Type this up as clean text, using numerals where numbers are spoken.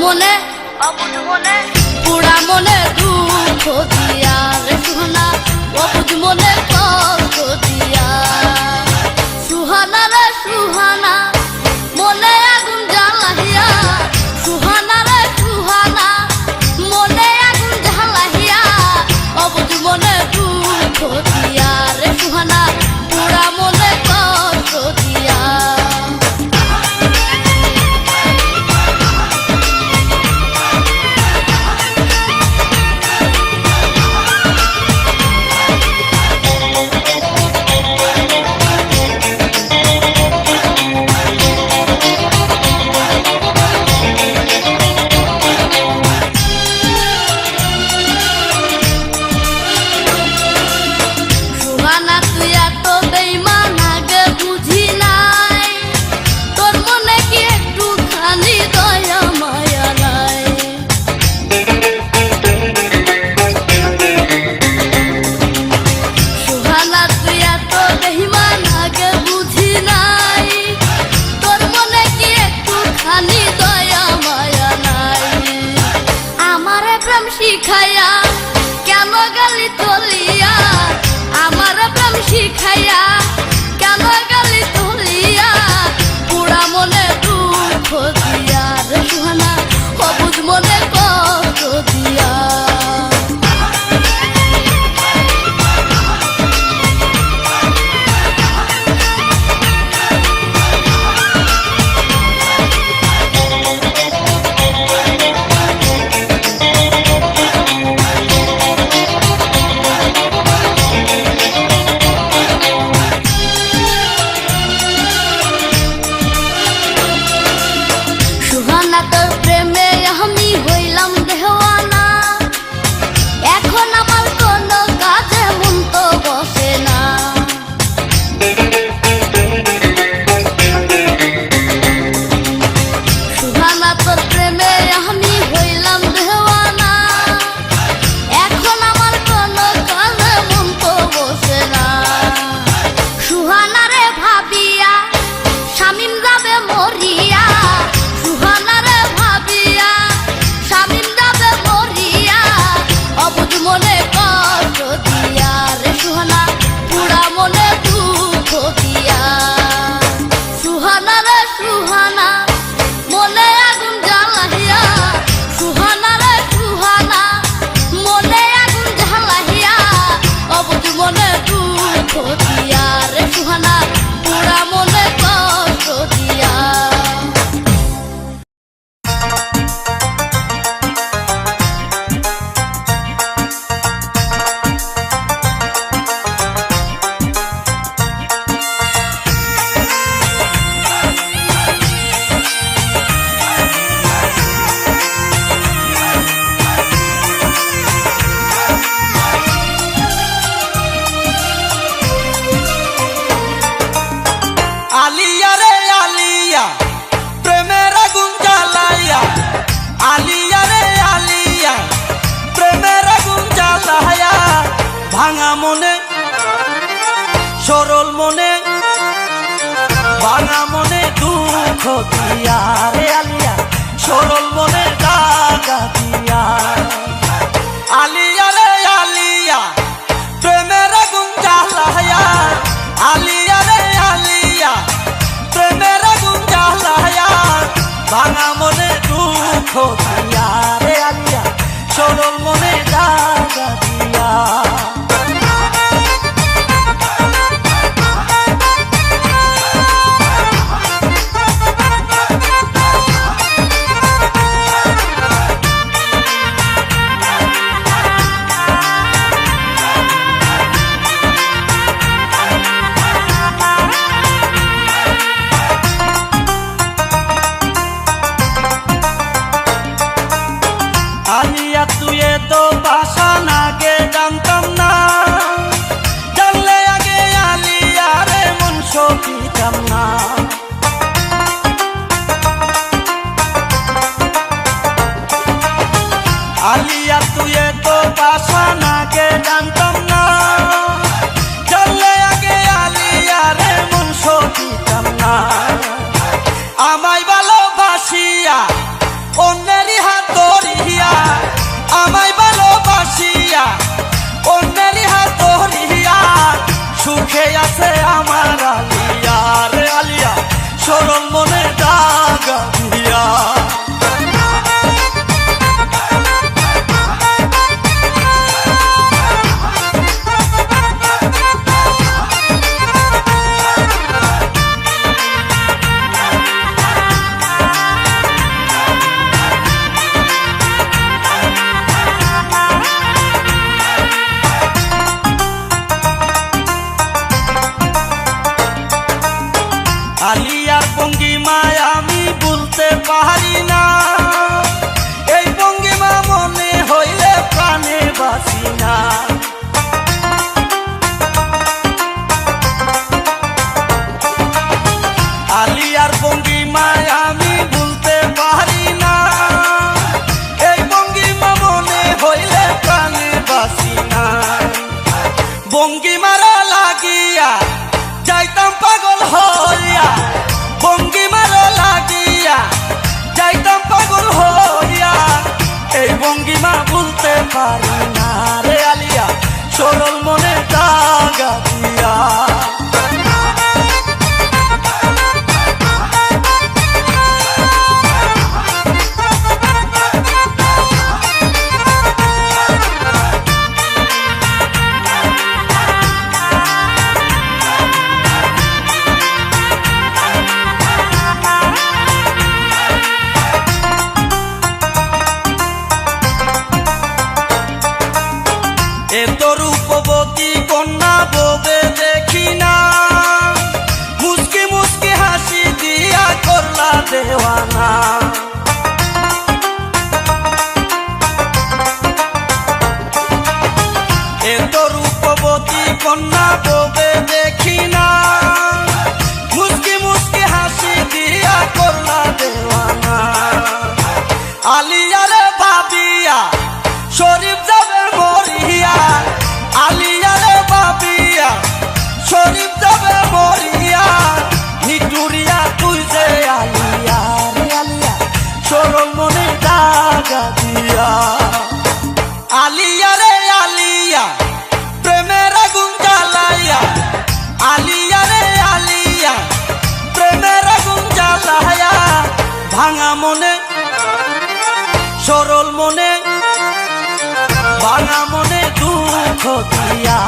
মনে পুরা মনে দুঃখ দিয়া রে সুহানা, অবুঝ মনে কষ্ট দিয়া। সুহানা রে সুহানা মনে আগুন জ্বালাইয়া, সুহানা রে সুহানা মনে আগুন জ্বালাইয়া, অবুঝ মনে দুঃখ দিয়া রে সুহানা, পুরা মনে কষ্ট দিয়া। শিখাইয়া কেন গালি তলিয়া, আমার প্রেম শিখাইয়া কেন গালি তলিয়া, পুরা মনে দুঃখ দিয়া রে সুহানা, অবুঝ মনে কষ্ট দিয়া। তোর প্রেমে আমি হইলাম দেওয়ানা, এখন আমার কোনো কাজে মন তো বসে না। সুহানা তোর প্রেমে আমি হইলাম দেওয়ানা, এখন আমার কোনো কাজে মন তো বসে না। সুহানা রে ভাবিয়া শামিম যাবে মরিয়া, সুহানা রে ভাবিয়া শামিম যাবে মরিয়া, অবুঝ মনে কষ্ট দিয়া রে সুহানা, পুরা মনে দুঃখ দিয়া। সুহানা রে সুহানা মনে আগুন জ্বালাইয়া, সুহানা রে সুহানা মনে আগুন জ্বালাইয়া, অবুঝ মনে দুঃখ দিয়া রে সুহানা, পুরা মনে কষ্ট দিয়া। আলিয়া রে আলিয়া প্রেমের আগুন জ্বালাইয়া, আলিয়া রে আলিয়া প্রেমের আগুন জ্বালাইয়া, ভাঙা মনে সরল মনে, ভাঙা মনে দুঃখ দিয়া রে আলিয়া, সরল মনে দাগা দিয়া। আলিয়া রে আলিয়া প্রেমের আগুন জ্বালাইয়া, আলিয়া রে আলিয়া প্রেমের আগুন জ্বালাইয়া, ভাঙা মনে দুঃখ দিয়া রে আলিয়া, সরল মনে দাগা দিয়া। সুখে আছে আমার আলিয়া রে আলিয়া সরল মনে দাগা দিয়া। আলিয়ার ভঙ্গিমায় আমি বলতে পারি না, এই ভঙ্গিমা মনে হইলে প্রাণে বাঁচি না। আলিয়ার ভঙ্গিমায় আমি বলতে পারি না, এই ভঙ্গিমা মনে হইলে প্রাণে বাঁচি না। ভঙ্গিমারা লাগিয়া যাইতাম পাগল হইয়া, ভঙ্গিমারা লাগিয়া যাইতাম পাগল হইয়া, এই ভঙ্গিমা ভুলতে পারি না রে আলিয়া সরল মনে দাগা দিয়া। এত রূপবতী কন্যা ববে দেখি না, মুস্কি মুস্কি হাসি দিয়া করলা দেওয়ানা। এত রূপবতী কন্যা ববে দেখি না, মুস্কি মুস্কি হাসি দিয়া করলা দেওয়ানা। আলিয়ারে ভাবিয়া শরীফ যাবে মরিয়া, আলিয়ারে ভাবিয়া শরীফ যাবে মরিয়া, নিটুরিয়া তুই যে আলিয়া রে আলিয়া সরল মনে দাগা দিয়া। আলিয়া রে আলিয়া প্রেমের আগুন জ্বালাইয়া, আলিয়া রে আলিয়া প্রেমের আগুন জ্বালাইয়া, ভাঙা মনে সরল মনে ভাঙা মনে দুঃখ দিয়া।